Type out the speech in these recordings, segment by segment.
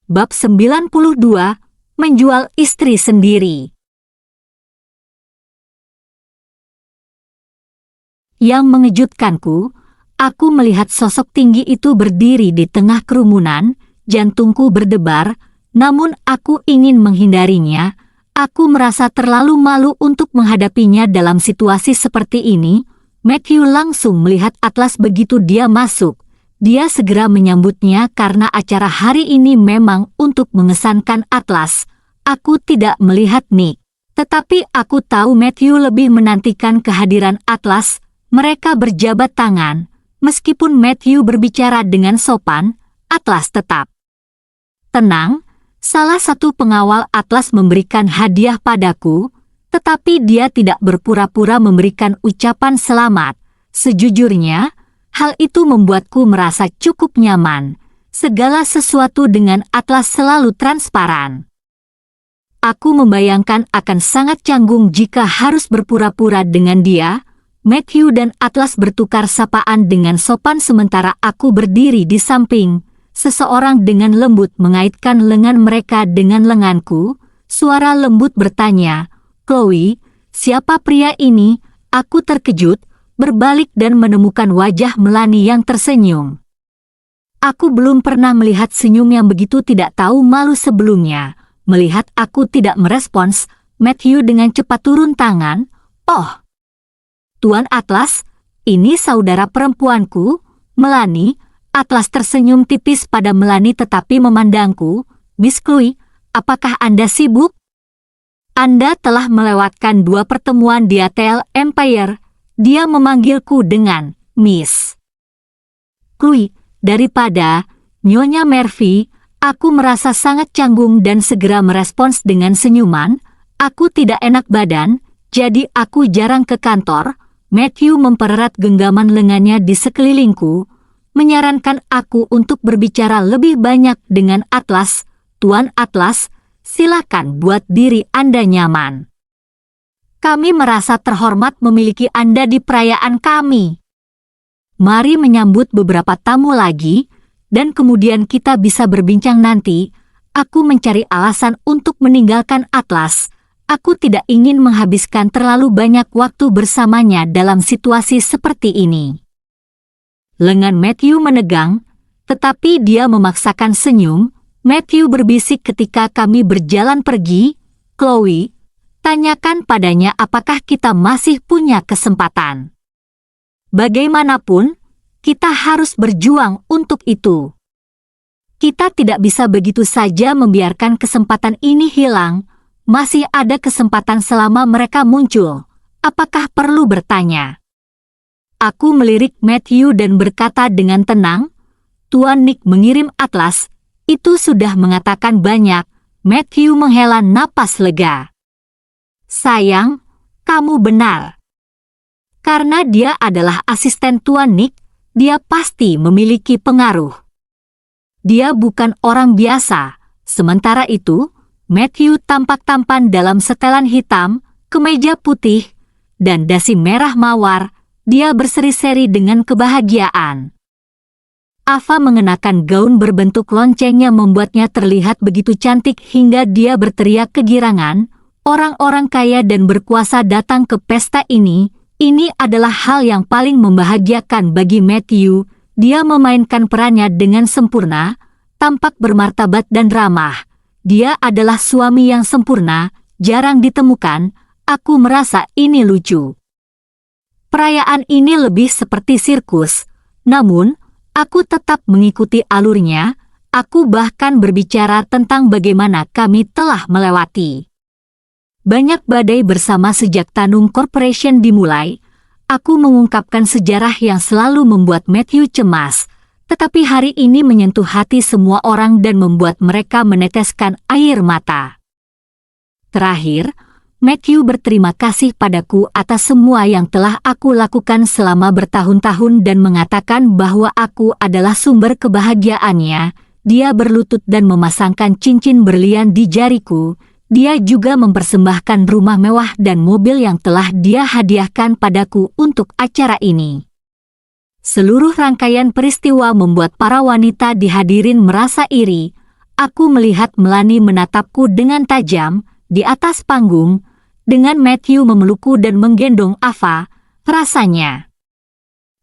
Bab 92, menjual istri sendiri. Yang mengejutkanku, aku melihat sosok tinggi itu berdiri di tengah kerumunan, jantungku berdebar, namun aku ingin menghindarinya. Aku merasa terlalu malu untuk menghadapinya dalam situasi seperti ini. Matthew langsung melihat Atlas begitu dia masuk. Dia segera menyambutnya karena acara hari ini memang untuk mengesankan Atlas. Aku tidak melihat Nick. Tetapi aku tahu Matthew lebih menantikan kehadiran Atlas. Mereka berjabat tangan. Meskipun Matthew berbicara dengan sopan, Atlas tetap tenang. Salah satu pengawal Atlas memberikan hadiah padaku, tetapi dia tidak berpura-pura memberikan ucapan selamat. Sejujurnya, hal itu membuatku merasa cukup nyaman. Segala sesuatu dengan Atlas selalu transparan. Aku membayangkan akan sangat canggung jika harus berpura-pura dengan dia. Matthew dan Atlas bertukar sapaan dengan sopan sementara aku berdiri di samping. Seseorang dengan lembut mengaitkan lengan mereka dengan lenganku. Suara lembut bertanya, "Chloe, siapa pria ini?" Aku terkejut, berbalik dan menemukan wajah Melanie yang tersenyum. Aku belum pernah melihat senyum yang begitu tidak tahu malu sebelumnya. Melihat aku tidak merespons, Matthew dengan cepat turun tangan. "Oh, Tuan Atlas, ini saudara perempuanku, Melanie." Atlas tersenyum tipis pada Melanie tetapi memandangku. "Miss Chloe, apakah Anda sibuk? Anda telah melewatkan 2 pertemuan di Hotel Empire." Dia memanggilku dengan Miss Chloe. Daripada Nyonya Murphy, aku merasa sangat canggung dan segera merespons dengan senyuman. Aku tidak enak badan, jadi aku jarang ke kantor. Matthew mempererat genggaman lengannya di sekelilingku, menyarankan aku untuk berbicara lebih banyak dengan Atlas. "Tuan Atlas, silakan buat diri Anda nyaman. Kami merasa terhormat memiliki Anda di perayaan kami. Mari menyambut beberapa tamu lagi, dan kemudian kita bisa berbincang nanti." Aku mencari alasan untuk meninggalkan Atlas. Aku tidak ingin menghabiskan terlalu banyak waktu bersamanya dalam situasi seperti ini. Lengan Matthew menegang, tetapi dia memaksakan senyum. Matthew berbisik ketika kami berjalan pergi, "Chloe, tanyakan padanya apakah kita masih punya kesempatan. Bagaimanapun, kita harus berjuang untuk itu. Kita tidak bisa begitu saja membiarkan kesempatan ini hilang. Masih ada kesempatan selama mereka muncul. Apakah perlu bertanya?" Aku melirik Matthew dan berkata dengan tenang, "Tuan Nick mengirim Atlas, itu sudah mengatakan banyak." Matthew menghela napas lega. "Sayang, kamu benar. Karena dia adalah asisten Tuan Nick, dia pasti memiliki pengaruh. Dia bukan orang biasa." Sementara itu, Matthew tampak tampan dalam setelan hitam, kemeja putih, dan dasi merah mawar. Dia berseri-seri dengan kebahagiaan. Ava mengenakan gaun berbentuk lonceng yang membuatnya terlihat begitu cantik hingga dia berteriak kegirangan. Orang-orang kaya dan berkuasa datang ke pesta ini. Ini adalah hal yang paling membahagiakan bagi Matthew. Dia memainkan perannya dengan sempurna, tampak bermartabat dan ramah. Dia adalah suami yang sempurna, jarang ditemukan. Aku merasa ini lucu. Perayaan ini lebih seperti sirkus, namun aku tetap mengikuti alurnya. Aku bahkan berbicara tentang bagaimana kami telah melewati banyak badai bersama sejak Tanung Corporation dimulai. Aku mengungkapkan sejarah yang selalu membuat Matthew cemas, tetapi hari ini menyentuh hati semua orang dan membuat mereka meneteskan air mata. Terakhir, Matthew berterima kasih padaku atas semua yang telah aku lakukan selama bertahun-tahun dan mengatakan bahwa aku adalah sumber kebahagiaannya. Dia berlutut dan memasangkan cincin berlian di jariku. Dia juga mempersembahkan rumah mewah dan mobil yang telah dia hadiahkan padaku untuk acara ini. Seluruh rangkaian peristiwa membuat para wanita dihadirin merasa iri. aku melihat Melanie menatapku dengan tajam di atas panggung, dengan Matthew memelukku dan menggendong Ava. Rasanya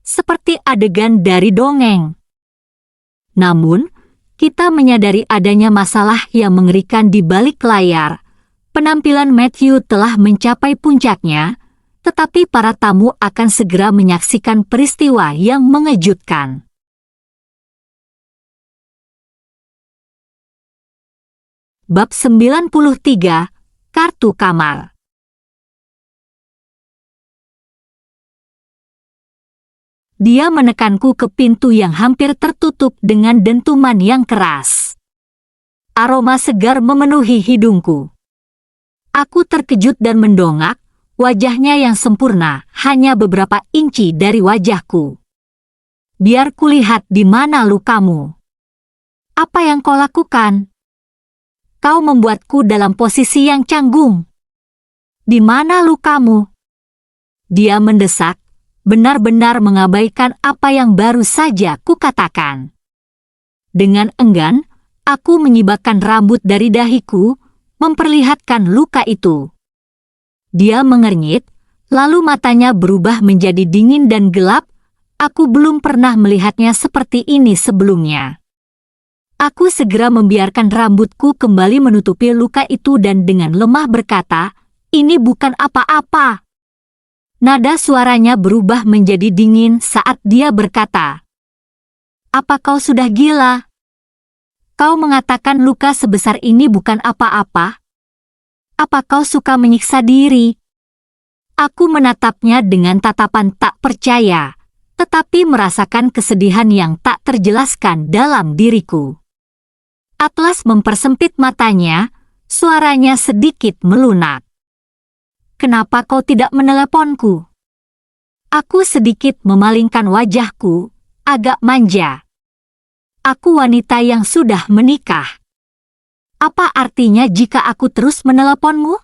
seperti adegan dari dongeng. Namun, kita menyadari adanya masalah yang mengerikan di balik layar. Penampilan Matthew telah mencapai puncaknya, tetapi para tamu akan segera menyaksikan peristiwa yang mengejutkan. Bab 93, Kartu Kamar. Dia menekanku ke pintu yang hampir tertutup dengan dentuman yang keras. Aroma segar memenuhi hidungku. Aku terkejut dan mendongak, wajahnya yang sempurna hanya beberapa inci dari wajahku. Biar kulihat di mana lukamu. Apa yang kau lakukan? Kau membuatku dalam posisi yang canggung. Di mana lukamu? Dia mendesak, benar-benar mengabaikan apa yang baru saja kukatakan. Dengan enggan, aku menyibakkan rambut dari dahiku, memperlihatkan luka itu. Dia mengernyit, lalu matanya berubah menjadi dingin dan gelap. Aku belum pernah melihatnya seperti ini sebelumnya. Aku segera membiarkan rambutku kembali menutupi luka itu dan dengan lemah berkata, "Ini bukan apa-apa." Nada suaranya berubah menjadi dingin saat dia berkata, "Apa kau sudah gila? Kau mengatakan luka sebesar ini bukan apa-apa? Apa kau suka menyiksa diri?" Aku menatapnya dengan tatapan tak percaya, tetapi merasakan kesedihan yang tak terjelaskan dalam diriku. Atlas mempersempit matanya, suaranya sedikit melunak. "Kenapa kau tidak meneleponku?" Aku sedikit memalingkan wajahku, agak manja. Aku wanita yang sudah menikah. Apa artinya jika aku terus meneleponmu?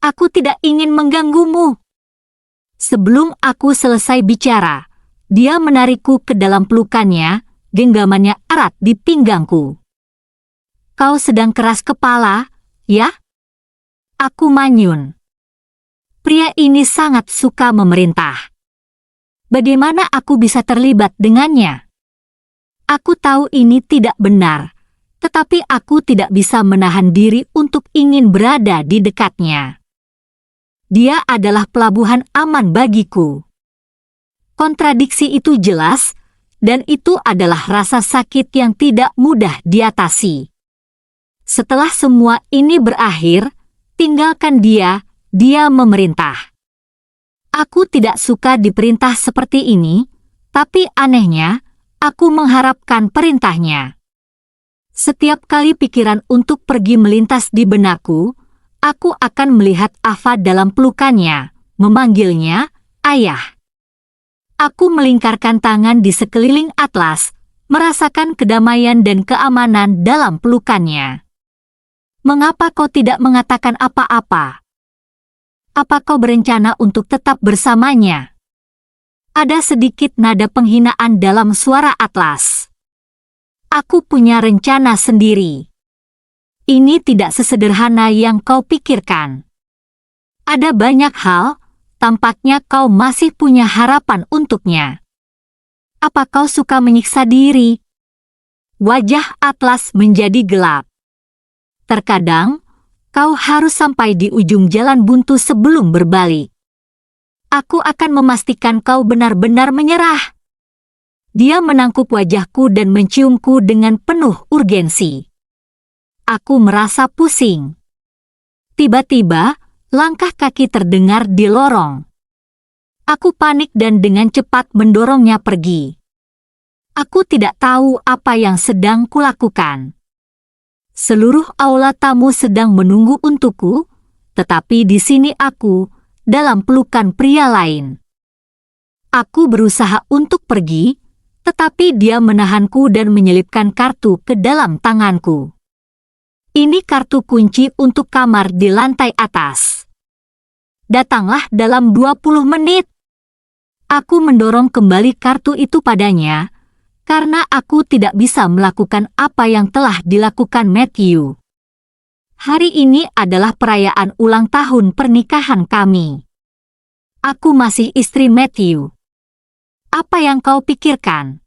Aku tidak ingin mengganggumu. Sebelum aku selesai bicara, dia menarikku ke dalam pelukannya, genggamannya erat di pinggangku. "Kau sedang keras kepala, ya?" Aku manyun. Pria ini sangat suka memerintah. Bagaimana aku bisa terlibat dengannya? Aku tahu ini tidak benar, tetapi aku tidak bisa menahan diri untuk ingin berada di dekatnya. Dia adalah pelabuhan aman bagiku. Kontradiksi itu jelas, dan itu adalah rasa sakit yang tidak mudah diatasi. Setelah semua ini berakhir, tinggalkan dia memerintah. Aku tidak suka diperintah seperti ini, tapi anehnya, aku mengharapkan perintahnya. Setiap kali pikiran untuk pergi melintas di benakku, aku akan melihat Ava dalam pelukannya, memanggilnya, "Ayah." Aku melingkarkan tangan di sekeliling Atlas, merasakan kedamaian dan keamanan dalam pelukannya. "Mengapa kau tidak mengatakan apa-apa? Apa kau berencana untuk tetap bersamanya?" Ada sedikit nada penghinaan dalam suara Atlas. "Aku punya rencana sendiri. Ini tidak sesederhana yang kau pikirkan. Ada banyak hal, tampaknya kau masih punya harapan untuknya. Apa kau suka menyiksa diri?" Wajah Atlas menjadi gelap. "Terkadang, kau harus sampai di ujung jalan buntu sebelum berbalik. Aku akan memastikan kau benar-benar menyerah." Dia menangkup wajahku dan menciumku dengan penuh urgensi. Aku merasa pusing. Tiba-tiba, langkah kaki terdengar di lorong. Aku panik dan dengan cepat mendorongnya pergi. Aku tidak tahu apa yang sedang kulakukan. Seluruh aula tamu sedang menunggu untukku, tetapi di sini aku, dalam pelukan pria lain. Aku berusaha untuk pergi, tetapi dia menahanku dan menyelipkan kartu ke dalam tanganku. "Ini kartu kunci untuk kamar di lantai atas. Datanglah dalam 20 menit. Aku mendorong kembali kartu itu padanya, karena aku tidak bisa melakukan apa yang telah dilakukan Matthew. Hari ini adalah perayaan ulang tahun pernikahan kami. Aku masih istri Matthew. Apa yang kau pikirkan?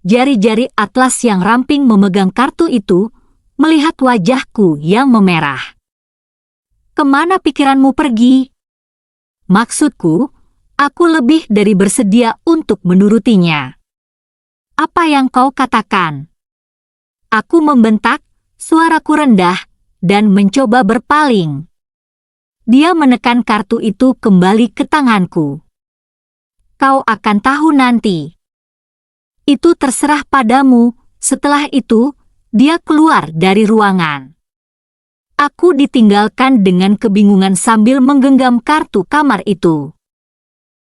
Jari-jari Atlas yang ramping memegang kartu itu melihat wajahku yang memerah. Kemana pikiranmu pergi? Maksudku, aku lebih dari bersedia untuk menurutinya. Apa yang kau katakan? Aku membentak, suaraku rendah, dan mencoba berpaling. Dia menekan kartu itu kembali ke tanganku. Kau akan tahu nanti. Itu terserah padamu. Setelah itu, dia keluar dari ruangan. Aku ditinggalkan dengan kebingungan sambil menggenggam kartu kamar itu.